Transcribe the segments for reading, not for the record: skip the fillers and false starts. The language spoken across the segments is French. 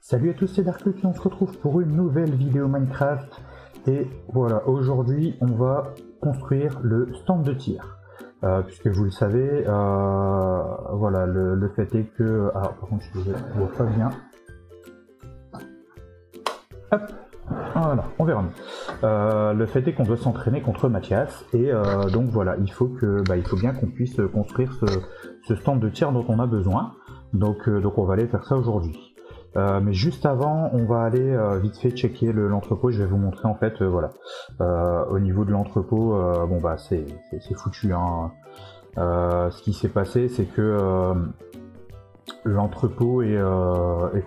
Salut à tous, c'est Darkluck et on se retrouve pour une nouvelle vidéo Minecraft. Et voilà, aujourd'hui on va construire le stand de tir. Puisque vous le savez, voilà, le fait est que... Alors par contre je ne vois pas bien. Hop, voilà, on verra mieux. Le fait est qu'on doit s'entraîner contre Mathias. Et donc voilà, il faut bien qu'on puisse construire ce stand de tir dont on a besoin. Donc on va aller faire ça aujourd'hui. Mais juste avant, on va aller vite fait checker l'entrepôt. Je vais vous montrer en fait, voilà, au niveau de l'entrepôt, bon bah c'est foutu. Hein. Ce qui s'est passé, c'est que l'entrepôt est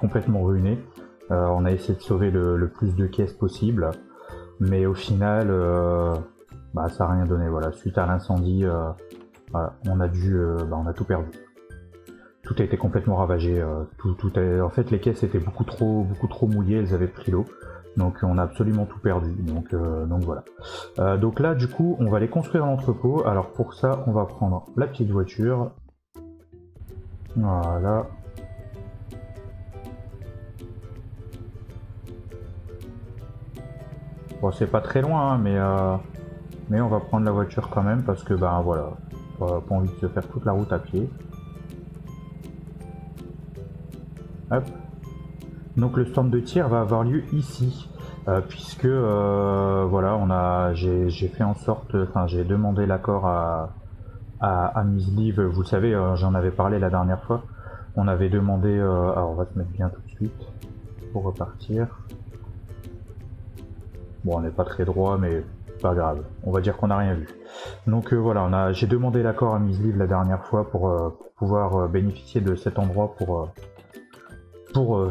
complètement ruiné. On a essayé de sauver le plus de caisses possible, mais au final, bah, ça n'a rien donné. Voilà, suite à l'incendie, voilà, on a tout perdu. Tout a été complètement ravagé. En fait, les caisses étaient beaucoup trop mouillées, elles avaient pris l'eau. Donc on a absolument tout perdu. Donc voilà. Donc là, du coup, on va aller construire l'entrepôt. Alors pour ça, on va prendre la petite voiture. Voilà. Bon, c'est pas très loin, hein, mais on va prendre la voiture quand même parce que ben voilà, pas envie de se faire toute la route à pied. Hop. Donc le stand de tir va avoir lieu ici, puisque voilà, j'ai fait en sorte, enfin j'ai demandé l'accord à Miss Liv. Vous le savez, j'en avais parlé la dernière fois. On avait demandé, alors on va se mettre bien tout de suite pour repartir. Bon, on n'est pas très droit, mais pas grave. On va dire qu'on n'a rien vu. Donc voilà, j'ai demandé l'accord à Miss Liv la dernière fois pour pouvoir bénéficier de cet endroit pour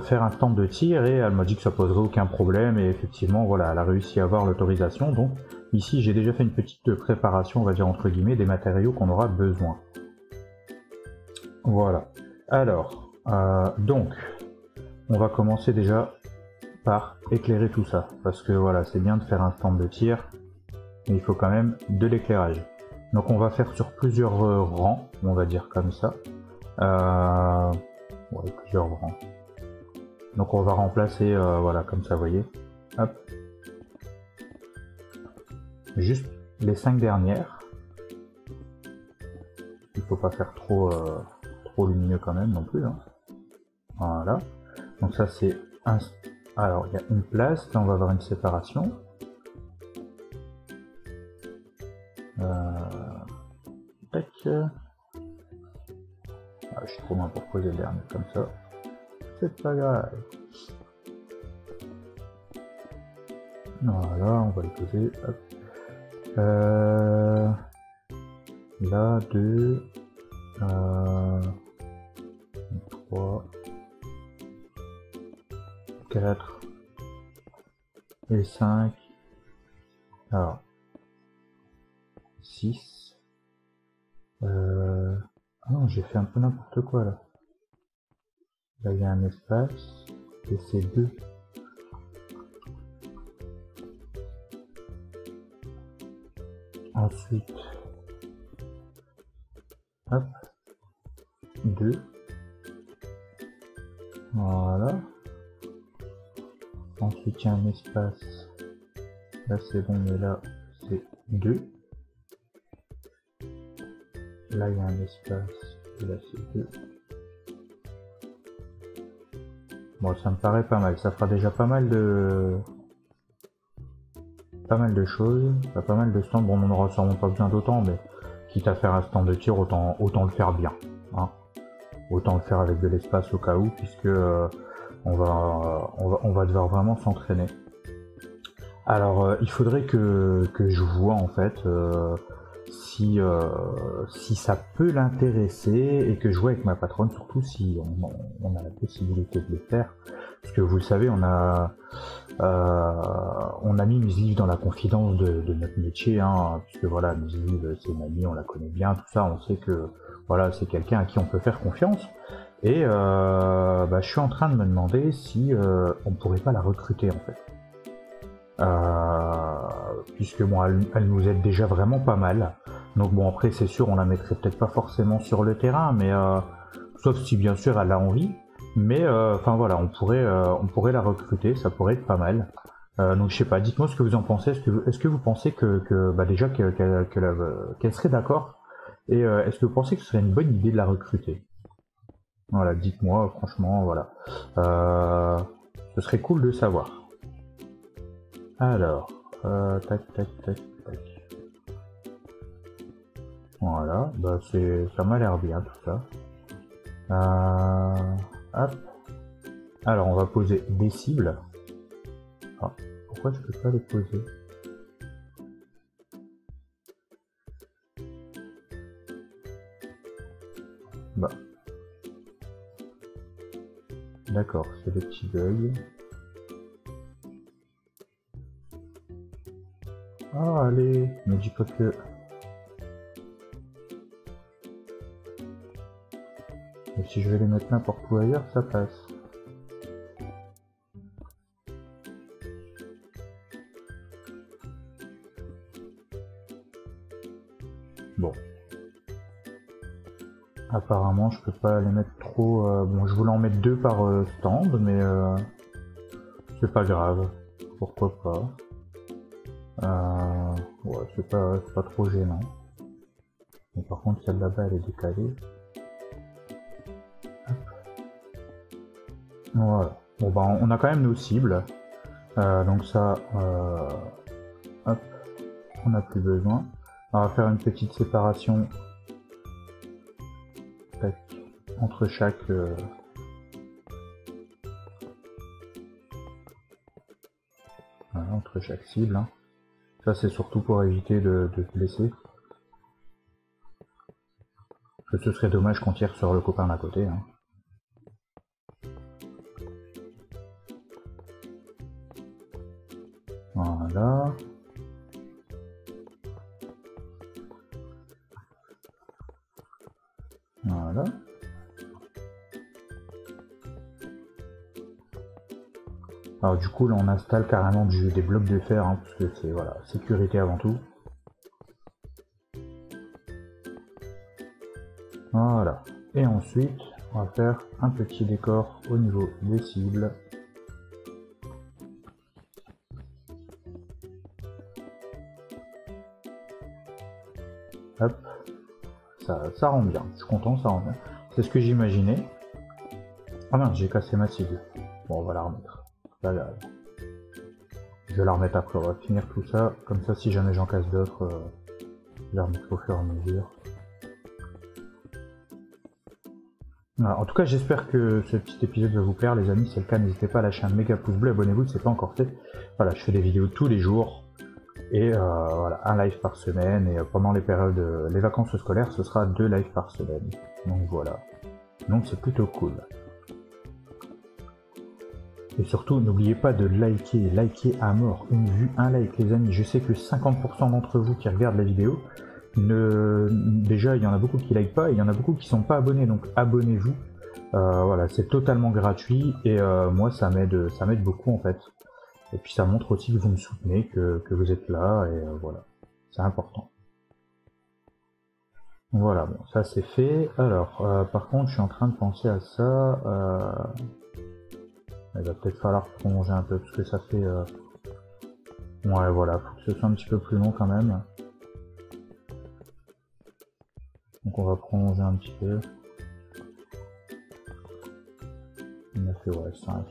faire un stand de tir, et elle m'a dit que ça poserait aucun problème, et effectivement voilà, elle a réussi à avoir l'autorisation. Donc ici j'ai déjà fait une petite préparation, on va dire entre guillemets, des matériaux qu'on aura besoin. Voilà, alors donc on va commencer déjà par éclairer tout ça, parce que voilà, c'est bien de faire un stand de tir, mais il faut quand même de l'éclairage. Donc on va faire sur plusieurs rangs, on va dire comme ça, ouais, plusieurs rangs. Donc on va remplacer, voilà, comme ça, vous voyez, hop, juste les 5 dernières. Il faut pas faire trop lumineux quand même non plus, hein. Voilà, donc ça c'est un... Alors il y a une place, là on va avoir une séparation. Tac. Ah, je suis trop loin pour poser le dernier comme ça. C'est pas grave. Voilà, on va les poser. Hop. Là, 2, 3, 4 et 5. Alors, 6. Ah non, j'ai fait un peu n'importe quoi là. Là, il y a un espace, et c'est 2. Ensuite, hop, 2. Voilà. Ensuite, il y a un espace. Là, c'est bon, mais là, c'est 2. Là, il y a un espace, et là, c'est 2. Bon, ça me paraît pas mal, ça fera déjà pas mal de choses, pas mal de stands. Bon, on n'aura sûrement pas besoin d'autant, mais quitte à faire un stand de tir, autant le faire bien, hein. Autant le faire avec de l'espace au cas où, puisque on va devoir vraiment s'entraîner. Alors il faudrait que je vois en fait si ça peut l'intéresser, et que je vois avec ma patronne, surtout si on a la possibilité de le faire, parce que vous le savez, on a mis Miss Liv dans la confidence de notre métier, hein, puisque voilà, Miss Liv c'est une amie, on la connaît bien, tout ça, on sait que voilà, c'est quelqu'un à qui on peut faire confiance, et je suis en train de me demander si on pourrait pas la recruter en fait. Puisque bon, elle nous aide déjà vraiment pas mal. Donc bon, après c'est sûr, on la mettrait peut-être pas forcément sur le terrain, mais sauf si bien sûr elle a envie. Mais enfin voilà, on pourrait la recruter, ça pourrait être pas mal. Donc je sais pas, dites-moi ce que vous en pensez. Est-ce que vous pensez que bah déjà qu'elle serait d'accord, et est-ce que vous pensez que ce serait une bonne idée de la recruter? Voilà, dites-moi, franchement, voilà. Ce serait cool de savoir. Alors, tac, tac, tac, tac. Voilà, bah ça m'a l'air bien tout ça. Hop. Alors, on va poser des cibles. Ah, pourquoi je peux pas les poser? Bah. D'accord, c'est des petits bugs. Ah, allez, me dis pas que... Et si je vais les mettre n'importe où ailleurs, ça passe. Bon. Apparemment, je peux pas les mettre trop... Bon, je voulais en mettre 2 par stand, mais c'est pas grave. Pourquoi pas. Ouais, c'est pas trop gênant. Mais par contre, celle là-bas, elle est décalée. Voilà. Bon, bah, on a quand même nos cibles. Donc ça, hop, on n'a plus besoin. On va faire une petite séparation entre chaque... voilà, entre chaque cible. Hein. Ça, c'est surtout pour éviter de se blesser. Parce que ce serait dommage qu'on tire sur le copain d'à côté. Hein. Voilà. Voilà. Alors du coup là on installe carrément des blocs de fer, hein, parce que c'est voilà, sécurité avant tout. Voilà. Et ensuite on va faire un petit décor au niveau des cibles. Hop. Ça rend bien, je suis content, ça rend bien. C'est ce que j'imaginais. Ah mince, j'ai cassé ma cible. Bon, on va la remettre. Là. Je vais la remettre après, on va finir tout ça. Comme ça, si jamais j'en casse d'autres, je la remettre au fur et à mesure. Voilà. En tout cas, j'espère que ce petit épisode va vous plaire, les amis. Si c'est le cas, n'hésitez pas à lâcher un méga pouce bleu, abonnez-vous si c'est pas encore fait. Voilà, je fais des vidéos tous les jours. Et voilà, un live par semaine, et pendant les périodes, les vacances scolaires, ce sera 2 lives par semaine. Donc voilà. Donc c'est plutôt cool. Et surtout, n'oubliez pas de liker à mort. Une vue, un like, les amis. Je sais que 50% d'entre vous qui regardent la vidéo, déjà il y en a beaucoup qui like pas, et il y en a beaucoup qui sont pas abonnés, donc abonnez-vous. Voilà, c'est totalement gratuit, et moi ça m'aide beaucoup en fait. Et puis ça montre aussi que vous me soutenez, que vous êtes là, et voilà, c'est important. Voilà, bon, ça c'est fait. Alors, par contre, je suis en train de penser à ça. Il va peut-être falloir prolonger un peu, parce que ça fait... Ouais, voilà, faut que ce soit un petit peu plus long quand même. Donc on va prolonger un petit peu. On a fait, ouais, 5.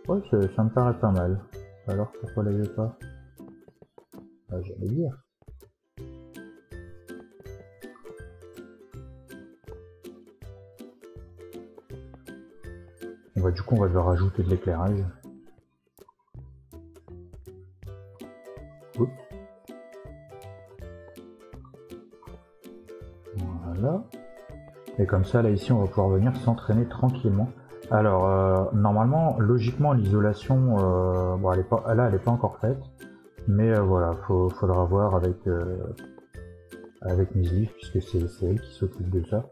Ouais, ça me paraît pas mal. Alors pourquoi l'avez pas? Ah, j'allais dire. Bon, bah, du coup on va devoir rajouter de l'éclairage. Voilà. Et comme ça là ici on va pouvoir venir s'entraîner tranquillement. Alors normalement, logiquement l'isolation, bon, elle est pas encore faite, mais voilà, faudra voir avec Miss Leaf, puisque c'est elle qui s'occupe de ça.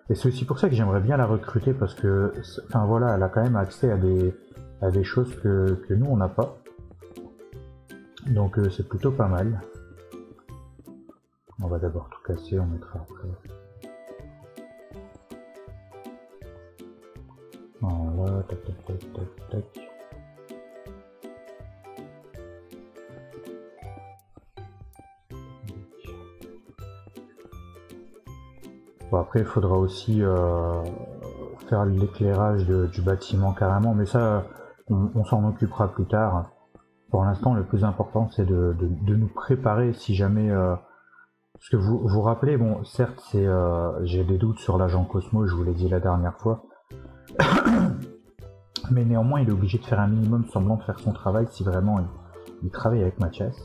Et c'est aussi pour ça que j'aimerais bien la recruter, parce que, enfin voilà, elle a quand même accès à des choses que nous on n'a pas. Donc c'est plutôt pas mal. On va d'abord tout casser, on mettra après. Voilà, tac, tac, tac, tac, tac. Bon, après, il faudra aussi faire l'éclairage du bâtiment carrément, mais ça, on s'en occupera plus tard. Pour l'instant, le plus important, c'est de nous préparer si jamais... parce que vous vous rappelez, bon, certes, j'ai des doutes sur l'agent Cosmo, je vous l'ai dit la dernière fois, mais néanmoins, il est obligé de faire un minimum semblant de faire son travail si vraiment il travaille avec Mathias.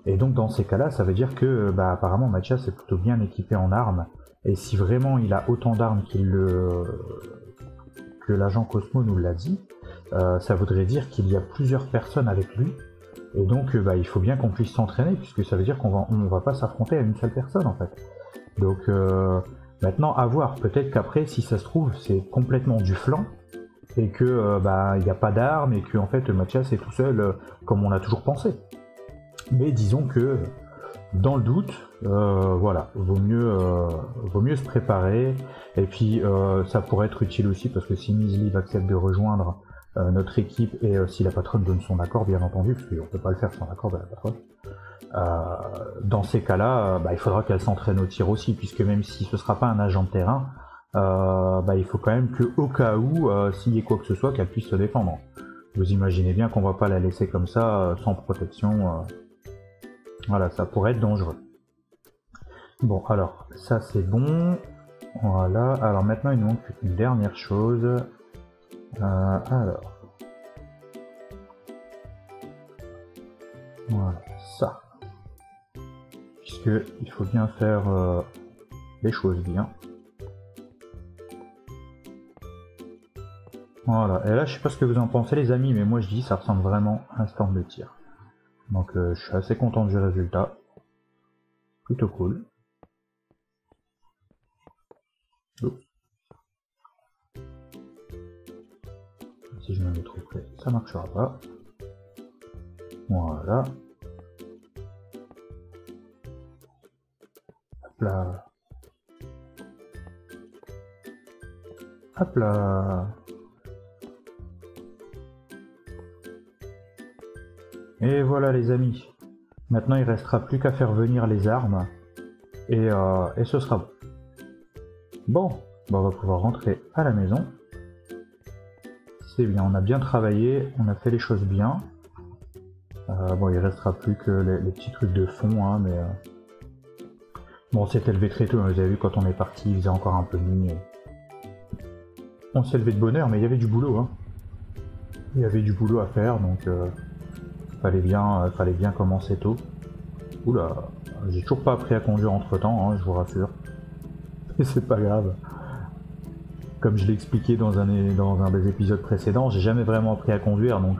Et donc, dans ces cas-là, ça veut dire que, apparemment, Mathias est plutôt bien équipé en armes, et si vraiment il a autant d'armes que l'agent Cosmo nous l'a dit, ça voudrait dire qu'il y a plusieurs personnes avec lui. Et donc il faut bien qu'on puisse s'entraîner, puisque ça veut dire qu'on va pas s'affronter à une seule personne en fait. Donc maintenant à voir, peut-être qu'après si ça se trouve c'est complètement du flanc, et que il n'y a pas d'armes, et que en fait Mathias est tout seul comme on l'a toujours pensé. Mais disons que dans le doute, voilà, vaut mieux se préparer, et puis ça pourrait être utile aussi parce que si Mizliv accepte de rejoindre notre équipe, et si la patronne donne son accord, bien entendu, parce qu'on ne peut pas le faire sans l'accord de la patronne, dans ces cas-là, il faudra qu'elle s'entraîne au tir aussi, puisque même si ce ne sera pas un agent de terrain, il faut quand même qu'au cas où, s'il y ait quoi que ce soit, qu'elle puisse se défendre. Vous imaginez bien qu'on ne va pas la laisser comme ça, sans protection. Voilà, ça pourrait être dangereux. Bon, alors, ça c'est bon. Voilà, alors maintenant il nous manque une dernière chose. Alors, voilà, ça. Puisque il faut bien faire les choses bien. Voilà, et là je sais pas ce que vous en pensez les amis, mais moi je dis ça ressemble vraiment à un stand de tir. Donc je suis assez content du résultat. Plutôt cool. Oups. Si je me mets trop près, ça marchera pas. Voilà. Hop là. Hop là. Et voilà les amis. Maintenant il restera plus qu'à faire venir les armes. Et ce sera bon. Bon, on va pouvoir rentrer à la maison. C'est bien, on a bien travaillé, on a fait les choses bien. Bon, il restera plus que les petits trucs de fond, hein, mais... Bon, on s'est élevé très tôt, vous avez vu, quand on est parti, il faisait encore un peu nuit. On s'est levé de bonne heure, mais il y avait du boulot, hein. Il y avait du boulot à faire, donc... fallait bien commencer tôt. Oula, j'ai toujours pas appris à conduire entre temps, hein, je vous rassure. Et c'est pas grave. Comme je l'ai expliqué dans un des épisodes précédents, j'ai jamais vraiment appris à conduire, donc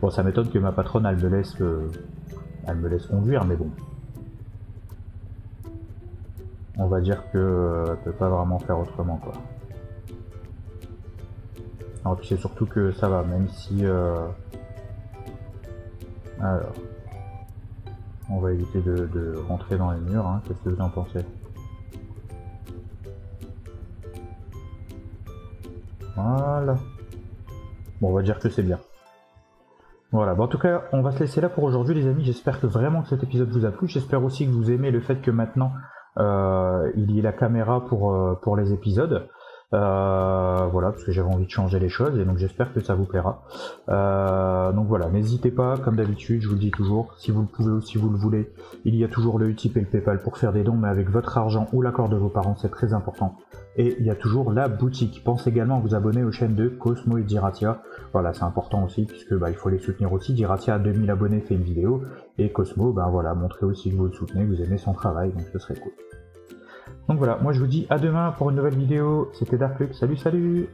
bon, ça m'étonne que ma patronne elle me laisse conduire, mais bon. On va dire que elle peut pas vraiment faire autrement, quoi. Alors puis c'est surtout que ça va, même si alors, on va éviter de rentrer dans les murs, hein. Qu'est-ce que vous en pensez? Voilà. Bon, on va dire que c'est bien. Voilà, bon, en tout cas, on va se laisser là pour aujourd'hui les amis. J'espère que vraiment que cet épisode vous a plu. J'espère aussi que vous aimez le fait que maintenant, il y ait la caméra pour les épisodes. Voilà, parce que j'avais envie de changer les choses, et donc j'espère que ça vous plaira. Donc voilà, n'hésitez pas, comme d'habitude, je vous le dis toujours, si vous le pouvez ou si vous le voulez, il y a toujours le Utip et le Paypal pour faire des dons, mais avec votre argent ou l'accord de vos parents, c'est très important. Et il y a toujours la boutique. Pensez également à vous abonner aux chaînes de Cosmo et d'Iratia. Voilà, c'est important aussi, puisque il faut les soutenir aussi. D'Iratia à 2000 abonnés fait une vidéo, et Cosmo, voilà, montrez aussi que vous le soutenez, que vous aimez son travail, donc ce serait cool. Donc voilà, moi je vous dis à demain pour une nouvelle vidéo. C'était Darklux, salut salut!